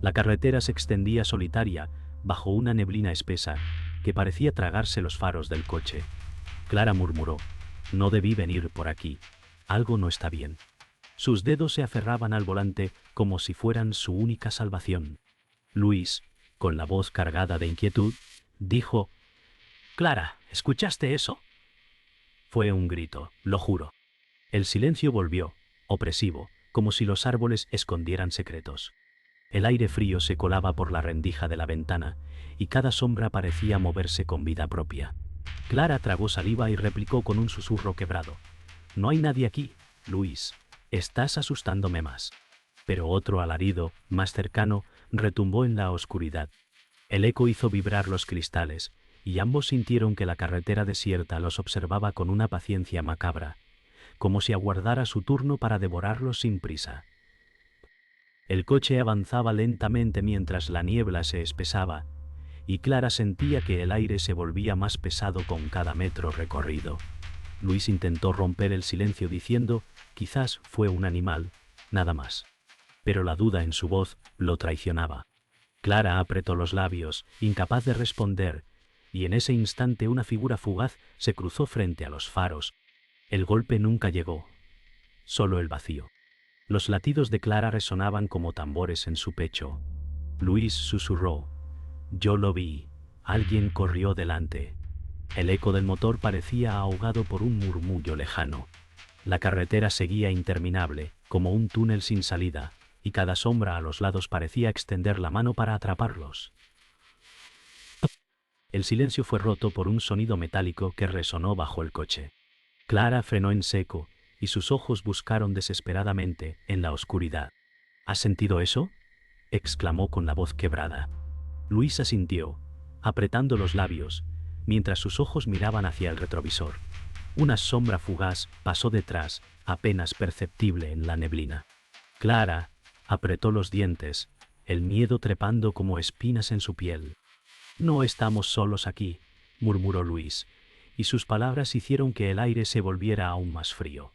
La carretera se extendía solitaria, bajo una neblina espesa, que parecía tragarse los faros del coche. Clara murmuró: no debí venir por aquí. Algo no está bien. Sus dedos se aferraban al volante como si fueran su única salvación. Luis, con la voz cargada de inquietud, dijo: Clara, ¿escuchaste eso? Fue un grito, lo juro. El silencio volvió, opresivo, como si los árboles escondieran secretos. El aire frío se colaba por la rendija de la ventana, y cada sombra parecía moverse con vida propia. Clara tragó saliva y replicó con un susurro quebrado: no hay nadie aquí, Luis. Estás asustándome más. Pero otro alarido, más cercano, retumbó en la oscuridad. El eco hizo vibrar los cristales, y ambos sintieron que la carretera desierta los observaba con una paciencia macabra, como si aguardara su turno para devorarlos sin prisa. El coche avanzaba lentamente mientras la niebla se espesaba, y Clara sentía que el aire se volvía más pesado con cada metro recorrido. Luis intentó romper el silencio diciendo: quizás fue un animal, nada más. Pero la duda en su voz lo traicionaba. Clara apretó los labios, incapaz de responder, y en ese instante una figura fugaz se cruzó frente a los faros. El golpe nunca llegó, solo el vacío. Los latidos de Clara resonaban como tambores en su pecho. Luis susurró: yo lo vi, alguien corrió delante. El eco del motor parecía ahogado por un murmullo lejano. La carretera seguía interminable, como un túnel sin salida, y cada sombra a los lados parecía extender la mano para atraparlos. El silencio fue roto por un sonido metálico que resonó bajo el coche. Clara frenó en seco, y sus ojos buscaron desesperadamente en la oscuridad. ¿Has sentido eso?, exclamó con la voz quebrada. Luis asintió, apretando los labios, mientras sus ojos miraban hacia el retrovisor. Una sombra fugaz pasó detrás, apenas perceptible en la neblina. Clara apretó los dientes, el miedo trepando como espinas en su piel. No estamos solos aquí, murmuró Luis, y sus palabras hicieron que el aire se volviera aún más frío.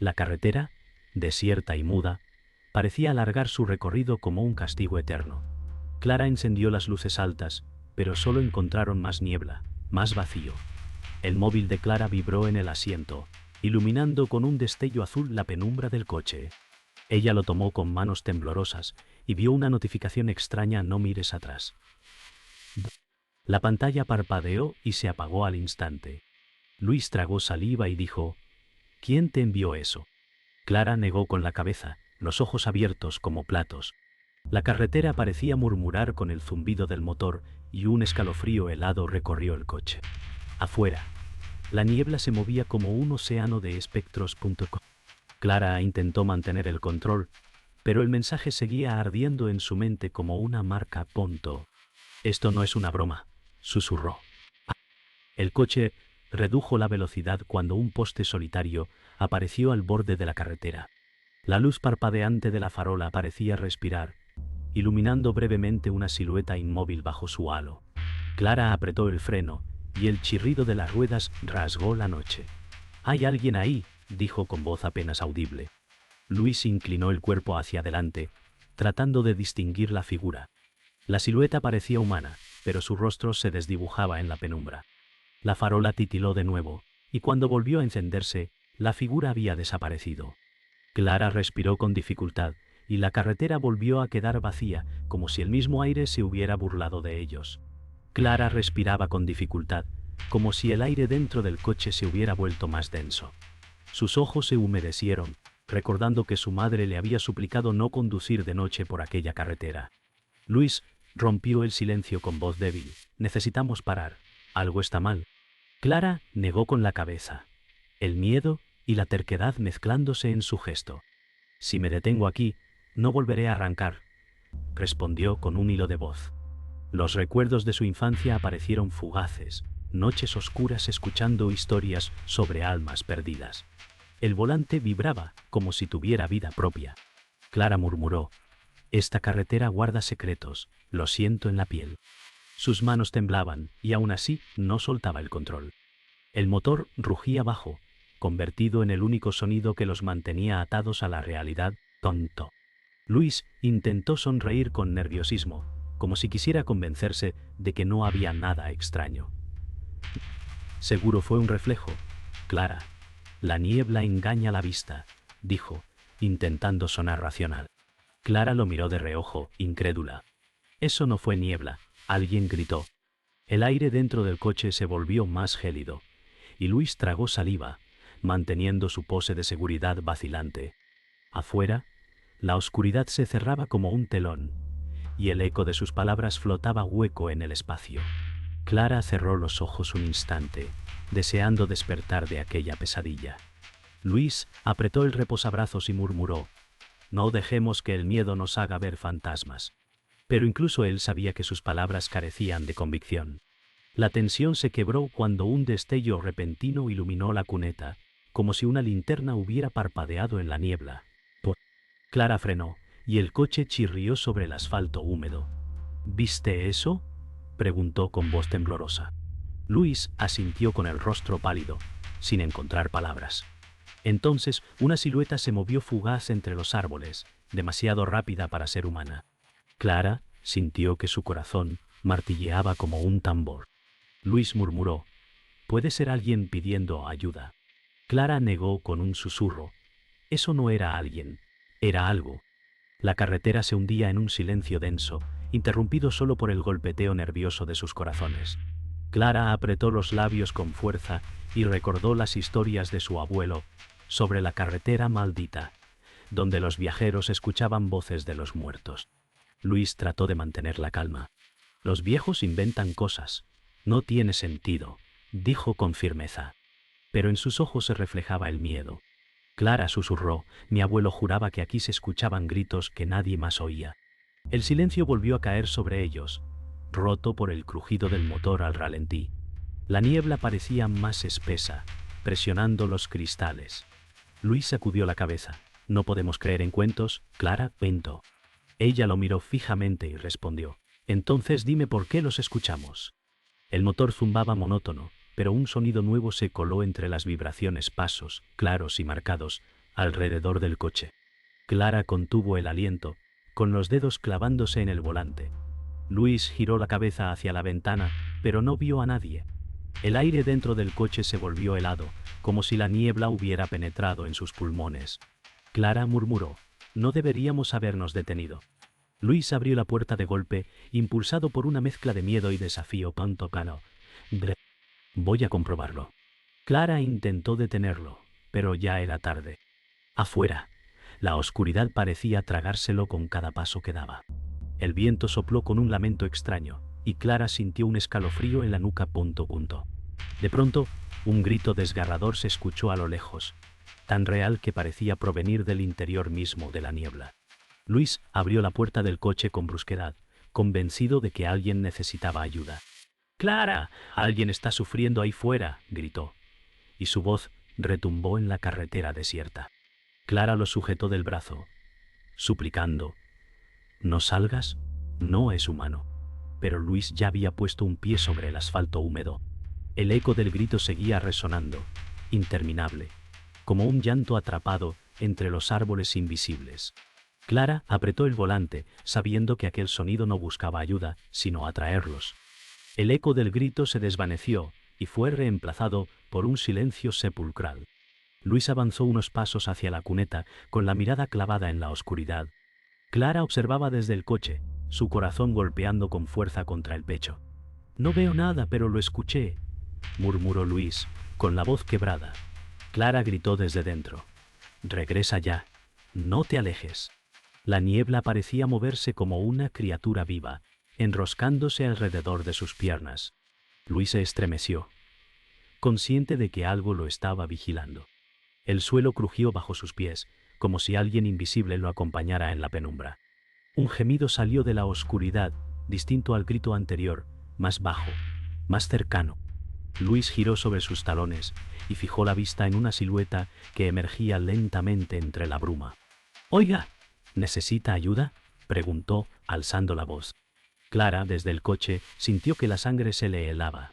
La carretera, desierta y muda, parecía alargar su recorrido como un castigo eterno. Clara encendió las luces altas, pero solo encontraron más niebla, más vacío. El móvil de Clara vibró en el asiento, iluminando con un destello azul la penumbra del coche. Ella lo tomó con manos temblorosas y vio una notificación extraña: no mires atrás. La pantalla parpadeó y se apagó al instante. Luis tragó saliva y dijo: ¿quién te envió eso? Clara negó con la cabeza, los ojos abiertos como platos. La carretera parecía murmurar con el zumbido del motor y un escalofrío helado recorrió el coche. Afuera, la niebla se movía como un océano de espectros. Clara intentó mantener el control, pero el mensaje seguía ardiendo en su mente como una marca. Esto no es una broma, susurró. El coche redujo la velocidad cuando un poste solitario apareció al borde de la carretera. La luz parpadeante de la farola parecía respirar, iluminando brevemente una silueta inmóvil bajo su halo. Clara apretó el freno, y el chirrido de las ruedas rasgó la noche. «Hay alguien ahí», dijo con voz apenas audible. Luis inclinó el cuerpo hacia adelante, tratando de distinguir la figura. La silueta parecía humana, pero su rostro se desdibujaba en la penumbra. La farola titiló de nuevo, y cuando volvió a encenderse, la figura había desaparecido. Clara respiró con dificultad, y la carretera volvió a quedar vacía, como si el mismo aire se hubiera burlado de ellos. Clara respiraba con dificultad, como si el aire dentro del coche se hubiera vuelto más denso. Sus ojos se humedecieron, recordando que su madre le había suplicado no conducir de noche por aquella carretera. Luis rompió el silencio con voz débil: «Necesitamos parar. Algo está mal». Clara negó con la cabeza, el miedo y la terquedad mezclándose en su gesto. «Si me detengo aquí, no volveré a arrancar», respondió con un hilo de voz. Los recuerdos de su infancia aparecieron fugaces, noches oscuras escuchando historias sobre almas perdidas. El volante vibraba como si tuviera vida propia. Clara murmuró: «Esta carretera guarda secretos, lo siento en la piel». Sus manos temblaban y aún así no soltaba el control. El motor rugía bajo, convertido en el único sonido que los mantenía atados a la realidad. Luis intentó sonreír con nerviosismo, como si quisiera convencerse de que no había nada extraño. Seguro fue un reflejo, Clara. La niebla engaña la vista, dijo, intentando sonar racional. Clara lo miró de reojo, incrédula. Eso no fue niebla, alguien gritó. El aire dentro del coche se volvió más gélido, y Luis tragó saliva, manteniendo su pose de seguridad vacilante. Afuera, la oscuridad se cerraba como un telón, y el eco de sus palabras flotaba hueco en el espacio. Clara cerró los ojos un instante, deseando despertar de aquella pesadilla. Luis apretó el reposabrazos y murmuró: «No dejemos que el miedo nos haga ver fantasmas». Pero incluso él sabía que sus palabras carecían de convicción. La tensión se quebró cuando un destello repentino iluminó la cuneta, como si una linterna hubiera parpadeado en la niebla. Clara frenó, y el coche chirrió sobre el asfalto húmedo. «¿Viste eso?», preguntó con voz temblorosa. Luis asintió con el rostro pálido, sin encontrar palabras. Entonces una silueta se movió fugaz entre los árboles, demasiado rápida para ser humana. Clara sintió que su corazón martilleaba como un tambor. Luis murmuró: «Puede ser alguien pidiendo ayuda». Clara negó con un susurro: «Eso no era alguien, era algo». La carretera se hundía en un silencio denso, interrumpido solo por el golpeteo nervioso de sus corazones. Clara apretó los labios con fuerza y recordó las historias de su abuelo sobre la carretera maldita, donde los viajeros escuchaban voces de los muertos. Luis trató de mantener la calma. «Los viejos inventan cosas. No tiene sentido», dijo con firmeza. Pero en sus ojos se reflejaba el miedo. Clara susurró: «Mi abuelo juraba que aquí se escuchaban gritos que nadie más oía». El silencio volvió a caer sobre ellos, roto por el crujido del motor al ralentí. La niebla parecía más espesa, presionando los cristales. Luis sacudió la cabeza. «No podemos creer en cuentos, Clara, cuento». Ella lo miró fijamente y respondió: «Entonces dime por qué los escuchamos». El motor zumbaba monótono, pero un sonido nuevo se coló entre las vibraciones, pasos, claros y marcados, alrededor del coche. Clara contuvo el aliento, con los dedos clavándose en el volante. Luis giró la cabeza hacia la ventana, pero no vio a nadie. El aire dentro del coche se volvió helado, como si la niebla hubiera penetrado en sus pulmones. Clara murmuró: «No deberíamos habernos detenido». Luis abrió la puerta de golpe, impulsado por una mezcla de miedo y desafío. «Cano. Voy a comprobarlo». Clara intentó detenerlo, pero ya era tarde. Afuera, la oscuridad parecía tragárselo con cada paso que daba. El viento sopló con un lamento extraño, y Clara sintió un escalofrío en la nuca. De pronto, un grito desgarrador se escuchó a lo lejos, tan real que parecía provenir del interior mismo de la niebla. Luis abrió la puerta del coche con brusquedad, convencido de que alguien necesitaba ayuda. «¡Clara! Alguien está sufriendo ahí fuera», gritó, y su voz retumbó en la carretera desierta. Clara lo sujetó del brazo, suplicando: «No salgas, no es humano». Pero Luis ya había puesto un pie sobre el asfalto húmedo. El eco del grito seguía resonando, interminable, como un llanto atrapado entre los árboles invisibles. Clara apretó el volante, sabiendo que aquel sonido no buscaba ayuda, sino atraerlos. El eco del grito se desvaneció y fue reemplazado por un silencio sepulcral. Luis avanzó unos pasos hacia la cuneta, con la mirada clavada en la oscuridad. Clara observaba desde el coche, su corazón golpeando con fuerza contra el pecho. «No veo nada, pero lo escuché», murmuró Luis, con la voz quebrada. Clara gritó desde dentro: «Regresa ya, no te alejes». La niebla parecía moverse como una criatura viva, enroscándose alrededor de sus piernas. Luis se estremeció, consciente de que algo lo estaba vigilando. El suelo crujió bajo sus pies, como si alguien invisible lo acompañara en la penumbra. Un gemido salió de la oscuridad, distinto al grito anterior, más bajo, más cercano. Luis giró sobre sus talones y fijó la vista en una silueta que emergía lentamente entre la bruma. «Oiga, ¿necesita ayuda?», preguntó, alzando la voz. Clara, desde el coche, sintió que la sangre se le helaba.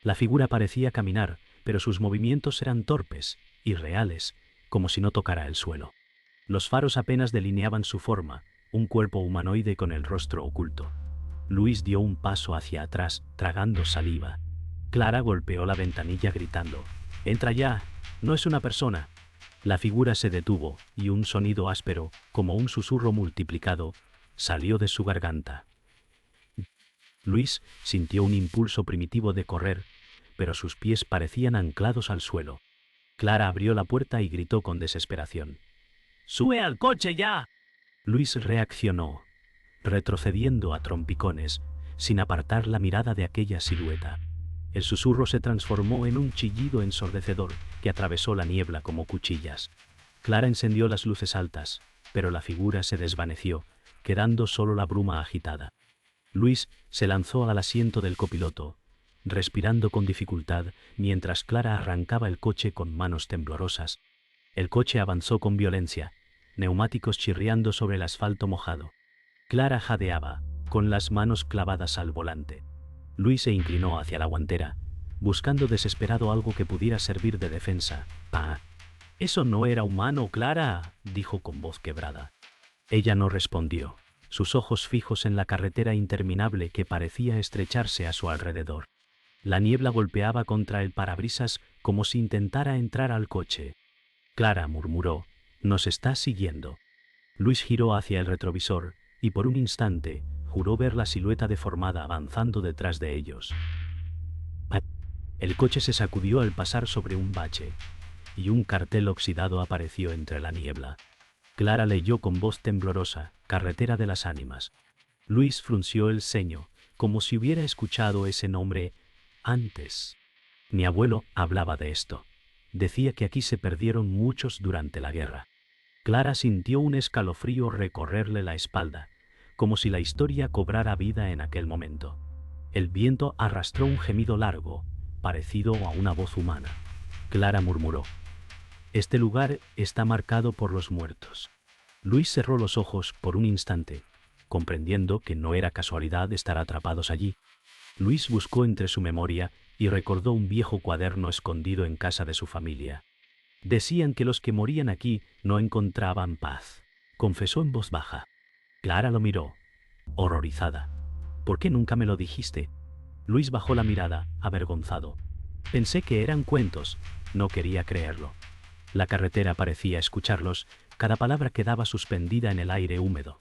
La figura parecía caminar, pero sus movimientos eran torpes, irreales, como si no tocara el suelo. Los faros apenas delineaban su forma, un cuerpo humanoide con el rostro oculto. Luis dio un paso hacia atrás, tragando saliva. Clara golpeó la ventanilla gritando: «¡Entra ya! ¡No es una persona!». La figura se detuvo y un sonido áspero, como un susurro multiplicado, salió de su garganta. Luis sintió un impulso primitivo de correr, pero sus pies parecían anclados al suelo. Clara abrió la puerta y gritó con desesperación: «¡Sube al coche ya!». Luis reaccionó, retrocediendo a trompicones, sin apartar la mirada de aquella silueta. El susurro se transformó en un chillido ensordecedor que atravesó la niebla como cuchillas. Clara encendió las luces altas, pero la figura se desvaneció, quedando solo la bruma agitada. Luis se lanzó al asiento del copiloto, respirando con dificultad mientras Clara arrancaba el coche con manos temblorosas. El coche avanzó con violencia, neumáticos chirriando sobre el asfalto mojado. Clara jadeaba, con las manos clavadas al volante. Luis se inclinó hacia la guantera, buscando desesperado algo que pudiera servir de defensa. «¡Ah! Eso no era humano, Clara», dijo con voz quebrada. Ella no respondió, sus ojos fijos en la carretera interminable que parecía estrecharse a su alrededor. La niebla golpeaba contra el parabrisas como si intentara entrar al coche. «Clara», murmuró, «nos está siguiendo». Luis giró hacia el retrovisor y por un instante juró ver la silueta deformada avanzando detrás de ellos. El coche se sacudió al pasar sobre un bache, y un cartel oxidado apareció entre la niebla. Clara leyó con voz temblorosa: «Carretera de las Ánimas». Luis frunció el ceño, como si hubiera escuchado ese nombre antes. Mi abuelo hablaba de esto. Decía que aquí se perdieron muchos durante la guerra. Clara sintió un escalofrío recorrerle la espalda, como si la historia cobrara vida en aquel momento. El viento arrastró un gemido largo, parecido a una voz humana. Clara murmuró: «Este lugar está marcado por los muertos». Luis cerró los ojos por un instante, comprendiendo que no era casualidad estar atrapados allí. Luis buscó entre su memoria y recordó un viejo cuaderno escondido en casa de su familia. Decían que los que morían aquí no encontraban paz, confesó en voz baja. Clara lo miró, horrorizada. «¿Por qué nunca me lo dijiste?». Luis bajó la mirada, avergonzado. «Pensé que eran cuentos, no quería creerlo». La carretera parecía escucharlos, cada palabra quedaba suspendida en el aire húmedo.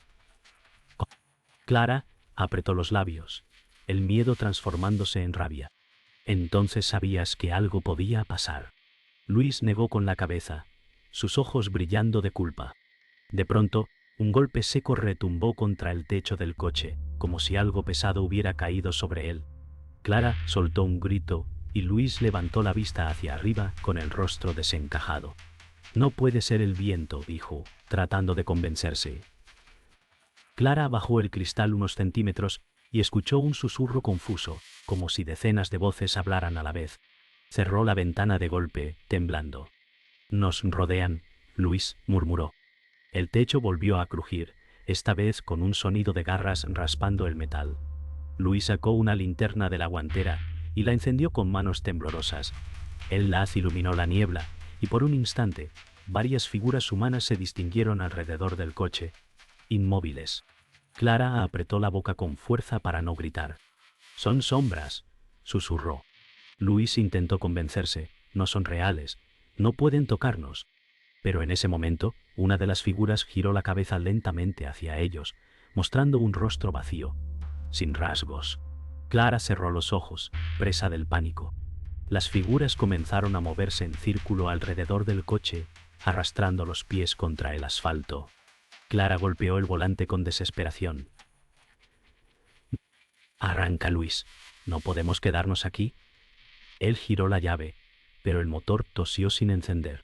Clara apretó los labios, el miedo transformándose en rabia. «Entonces sabías que algo podía pasar». Luis negó con la cabeza, sus ojos brillando de culpa. De pronto, un golpe seco retumbó contra el techo del coche, como si algo pesado hubiera caído sobre él. Clara soltó un grito y Luis levantó la vista hacia arriba con el rostro desencajado. «No puede ser el viento», dijo, tratando de convencerse. Clara bajó el cristal unos centímetros y escuchó un susurro confuso, como si decenas de voces hablaran a la vez. Cerró la ventana de golpe, temblando. «Nos rodean», Luis murmuró. El techo volvió a crujir, esta vez con un sonido de garras raspando el metal. Luis sacó una linterna de la guantera y la encendió con manos temblorosas. El haz iluminó la niebla y por un instante varias figuras humanas se distinguieron alrededor del coche, inmóviles. Clara apretó la boca con fuerza para no gritar. «Son sombras», susurró. Luis intentó convencerse: «No son reales, no pueden tocarnos». Pero en ese momento, una de las figuras giró la cabeza lentamente hacia ellos, mostrando un rostro vacío, sin rasgos. Clara cerró los ojos, presa del pánico. Las figuras comenzaron a moverse en círculo alrededor del coche, arrastrando los pies contra el asfalto. Clara golpeó el volante con desesperación. «Arranca, Luis, ¿no podemos quedarnos aquí?». Él giró la llave, pero el motor tosió sin encender.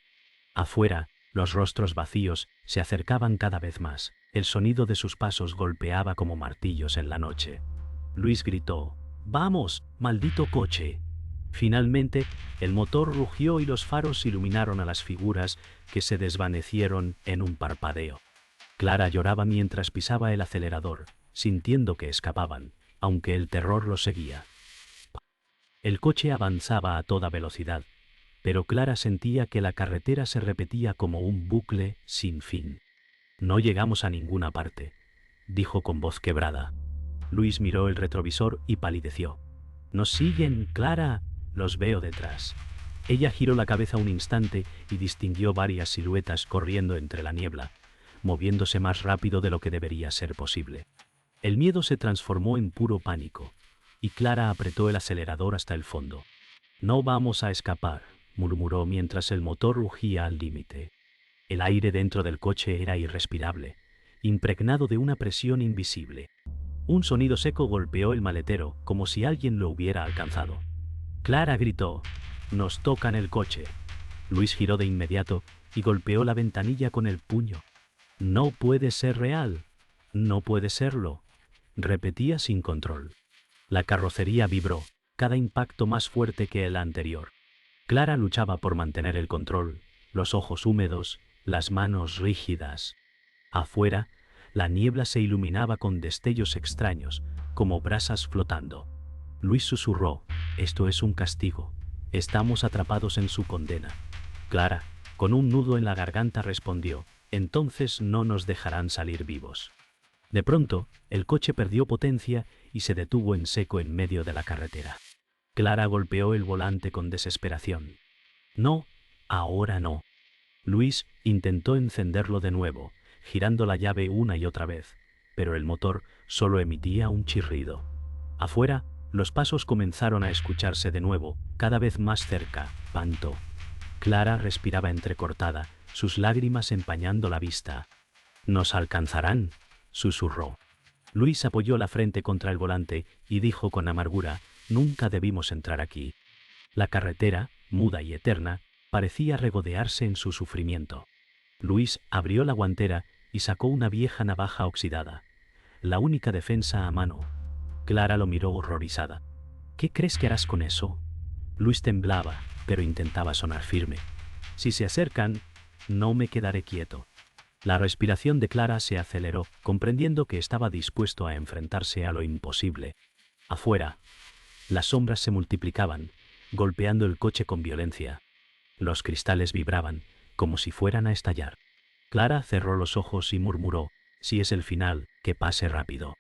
Afuera, los rostros vacíos se acercaban cada vez más. El sonido de sus pasos golpeaba como martillos en la noche. Luis gritó: «¡Vamos, maldito coche!». Finalmente, el motor rugió y los faros iluminaron a las figuras que se desvanecieron en un parpadeo. Clara lloraba mientras pisaba el acelerador, sintiendo que escapaban, aunque el terror los seguía. El coche avanzaba a toda velocidad, pero Clara sentía que la carretera se repetía como un bucle sin fin. «No llegamos a ninguna parte», dijo con voz quebrada. Luis miró el retrovisor y palideció. «Nos siguen, Clara. Los veo detrás». Ella giró la cabeza un instante y distinguió varias siluetas corriendo entre la niebla, moviéndose más rápido de lo que debería ser posible. El miedo se transformó en puro pánico, y Clara apretó el acelerador hasta el fondo. «No vamos a escapar», murmuró mientras el motor rugía al límite. El aire dentro del coche era irrespirable, impregnado de una presión invisible. Un sonido seco golpeó el maletero, como si alguien lo hubiera alcanzado. Clara gritó: «Nos tocan el coche». Luis giró de inmediato y golpeó la ventanilla con el puño. «No puede ser real. No puede serlo», repetía sin control. La carrocería vibró, cada impacto más fuerte que el anterior. Clara luchaba por mantener el control, los ojos húmedos, las manos rígidas. Afuera, la niebla se iluminaba con destellos extraños, como brasas flotando. Luis susurró: «Esto es un castigo. Estamos atrapados en su condena». Clara, con un nudo en la garganta, respondió: «Entonces no nos dejarán salir vivos». De pronto, el coche perdió potencia y se detuvo en seco en medio de la carretera. Clara golpeó el volante con desesperación. «No, ahora no». Luis intentó encenderlo de nuevo, girando la llave una y otra vez, pero el motor solo emitía un chirrido. Afuera, los pasos comenzaron a escucharse de nuevo, cada vez más cerca. Pantó. Clara respiraba entrecortada, sus lágrimas empañando la vista. «Nos alcanzarán», susurró. Luis apoyó la frente contra el volante y dijo con amargura: «Nunca debimos entrar aquí». La carretera, muda y eterna, parecía regodearse en su sufrimiento. Luis abrió la guantera y sacó una vieja navaja oxidada, la única defensa a mano. Clara lo miró horrorizada. «¿Qué crees que harás con eso?». Luis temblaba, pero intentaba sonar firme. «Si se acercan, no me quedaré quieto». La respiración de Clara se aceleró, comprendiendo que estaba dispuesto a enfrentarse a lo imposible. Afuera, las sombras se multiplicaban, golpeando el coche con violencia. Los cristales vibraban, como si fueran a estallar. Clara cerró los ojos y murmuró: «Si es el final, que pase rápido».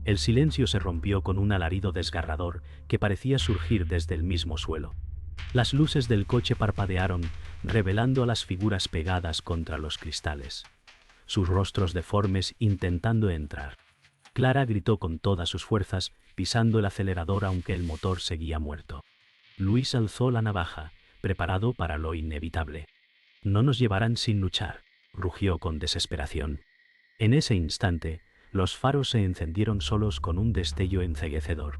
El silencio se rompió con un alarido desgarrador que parecía surgir desde el mismo suelo. Las luces del coche parpadearon, revelando a las figuras pegadas contra los cristales, sus rostros deformes intentando entrar. Clara gritó con todas sus fuerzas, pisando el acelerador aunque el motor seguía muerto. Luis alzó la navaja, preparado para lo inevitable. «No nos llevarán sin luchar», rugió con desesperación. En ese instante, los faros se encendieron solos con un destello enceguecedor.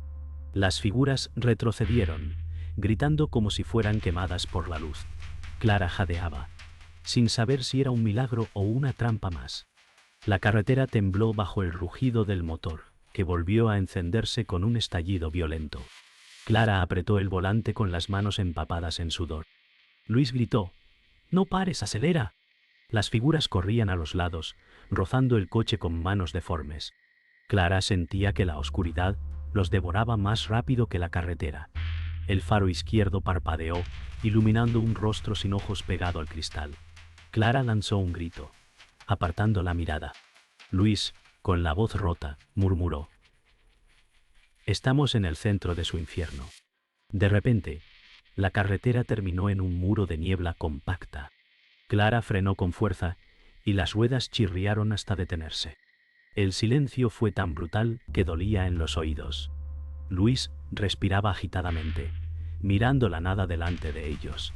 Las figuras retrocedieron, gritando como si fueran quemadas por la luz. Clara jadeaba, sin saber si era un milagro o una trampa más. La carretera tembló bajo el rugido del motor, que volvió a encenderse con un estallido violento. Clara apretó el volante con las manos empapadas en sudor. Luis gritó: «¡No pares, acelera!». Las figuras corrían a los lados, rozando el coche con manos deformes. Clara sentía que la oscuridad los devoraba más rápido que la carretera. El faro izquierdo parpadeó, iluminando un rostro sin ojos pegado al cristal. Clara lanzó un grito, apartando la mirada. Luis, con la voz rota, murmuró: «Estamos en el centro de su infierno». De repente, la carretera terminó en un muro de niebla compacta. Clara frenó con fuerza y las ruedas chirriaron hasta detenerse. El silencio fue tan brutal que dolía en los oídos. Luis respiraba agitadamente, mirando la nada delante de ellos.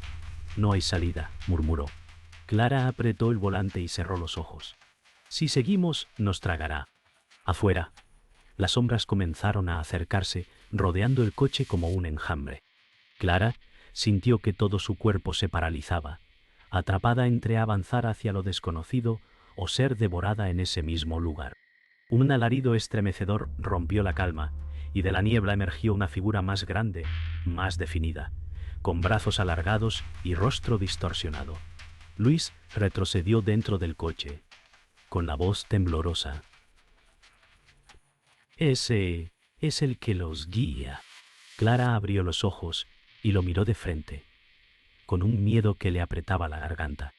«No hay salida», murmuró. Clara apretó el volante y cerró los ojos. «Si seguimos, nos tragará». Afuera, las sombras comenzaron a acercarse, rodeando el coche como un enjambre. Clara sintió que todo su cuerpo se paralizaba, atrapada entre avanzar hacia lo desconocido o ser devorada en ese mismo lugar. Un alarido estremecedor rompió la calma, y de la niebla emergió una figura más grande, más definida, con brazos alargados y rostro distorsionado. Luis retrocedió dentro del coche, con la voz temblorosa: «Ese es el que los guía». Clara abrió los ojos y lo miró de frente, con un miedo que le apretaba la garganta.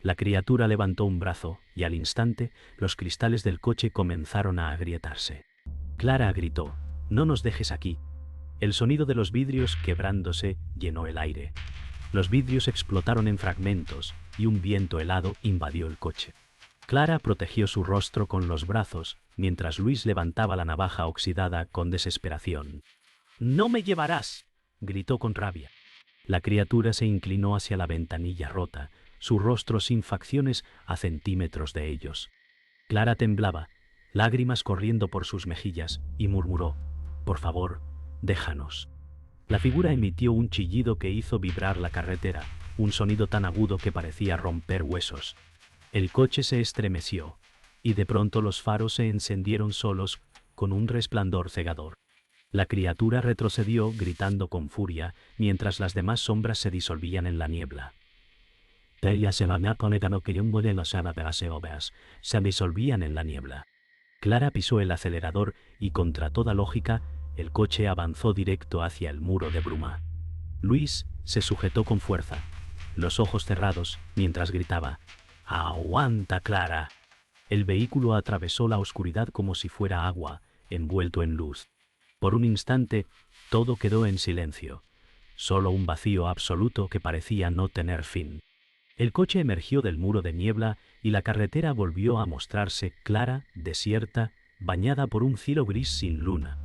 La criatura levantó un brazo y al instante los cristales del coche comenzaron a agrietarse. Clara gritó: «No nos dejes aquí». El sonido de los vidrios quebrándose llenó el aire. Los vidrios explotaron en fragmentos y un viento helado invadió el coche. Clara protegió su rostro con los brazos mientras Luis levantaba la navaja oxidada con desesperación. «¡No me llevarás!», gritó con rabia. La criatura se inclinó hacia la ventanilla rota, su rostro sin facciones a centímetros de ellos. Clara temblaba, lágrimas corriendo por sus mejillas, y murmuró: «Por favor, déjanos». La figura emitió un chillido que hizo vibrar la carretera, un sonido tan agudo que parecía romper huesos. El coche se estremeció, y de pronto los faros se encendieron solos, con un resplandor cegador. La criatura retrocedió gritando con furia, mientras las demás sombras se disolvían en la niebla. Se disolvían en la niebla. Clara pisó el acelerador y contra toda lógica, el coche avanzó directo hacia el muro de bruma. Luis se sujetó con fuerza, los ojos cerrados, mientras gritaba: «¡Aguanta, Clara!». El vehículo atravesó la oscuridad como si fuera agua, envuelto en luz. Por un instante, todo quedó en silencio, solo un vacío absoluto que parecía no tener fin. El coche emergió del muro de niebla y la carretera volvió a mostrarse clara, desierta, bañada por un cielo gris sin luna.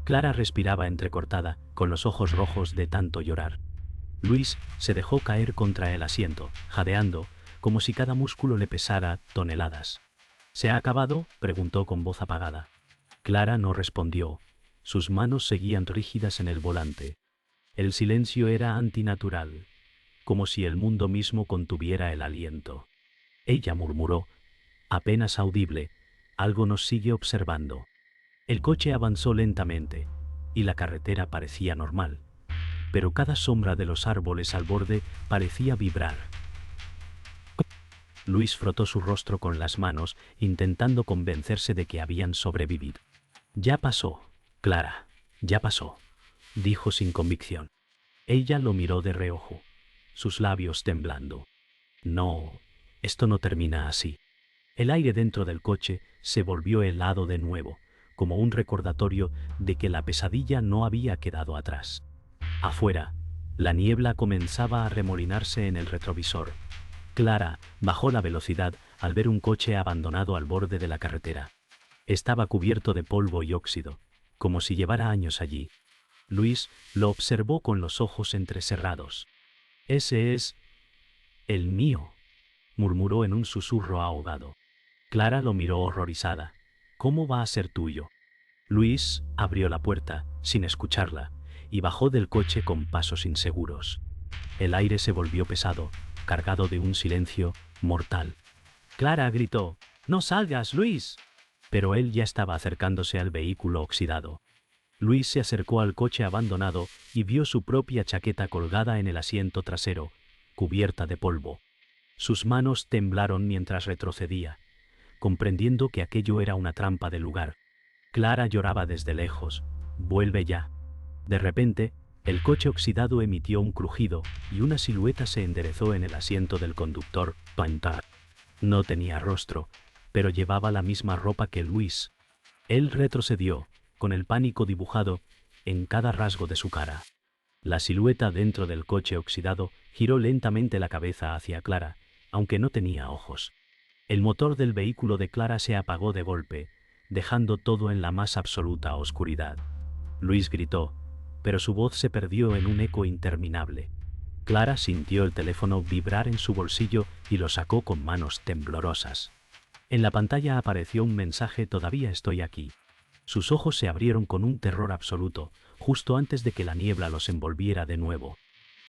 Clara respiraba entrecortada, con los ojos rojos de tanto llorar. Luis se dejó caer contra el asiento, jadeando, como si cada músculo le pesara toneladas. «¿Se ha acabado?», preguntó con voz apagada. Clara no respondió. Sus manos seguían rígidas en el volante. El silencio era antinatural, como si el mundo mismo contuviera el aliento. Ella murmuró, apenas audible: «Algo nos sigue observando». El coche avanzó lentamente, y la carretera parecía normal, pero cada sombra de los árboles al borde parecía vibrar. Luis frotó su rostro con las manos, intentando convencerse de que habían sobrevivido. «Ya pasó, Clara, ya pasó», dijo sin convicción. Ella lo miró de reojo, sus labios temblando. «No, esto no termina así». El aire dentro del coche se volvió helado de nuevo, como un recordatorio de que la pesadilla no había quedado atrás. Afuera, la niebla comenzaba a remolinarse en el retrovisor. Clara bajó la velocidad al ver un coche abandonado al borde de la carretera. Estaba cubierto de polvo y óxido, como si llevara años allí. Luis lo observó con los ojos entrecerrados. «Ese es el mío», murmuró en un susurro ahogado. Clara lo miró horrorizada. «¿Cómo va a ser tuyo?». Luis abrió la puerta, sin escucharla, y bajó del coche con pasos inseguros. El aire se volvió pesado, cargado de un silencio mortal. Clara gritó: «¡No salgas, Luis!». Pero él ya estaba acercándose al vehículo oxidado. Luis se acercó al coche abandonado y vio su propia chaqueta colgada en el asiento trasero, cubierta de polvo. Sus manos temblaron mientras retrocedía, comprendiendo que aquello era una trampa del lugar. Clara lloraba desde lejos: «Vuelve ya». De repente, el coche oxidado emitió un crujido y una silueta se enderezó en el asiento del conductor, Pantar. No tenía rostro, pero llevaba la misma ropa que Luis. Él retrocedió, con el pánico dibujado en cada rasgo de su cara. La silueta dentro del coche oxidado giró lentamente la cabeza hacia Clara, aunque no tenía ojos. El motor del vehículo de Clara se apagó de golpe, dejando todo en la más absoluta oscuridad. Luis gritó, pero su voz se perdió en un eco interminable. Clara sintió el teléfono vibrar en su bolsillo y lo sacó con manos temblorosas. En la pantalla apareció un mensaje: «Todavía estoy aquí». Sus ojos se abrieron con un terror absoluto, justo antes de que la niebla los envolviera de nuevo.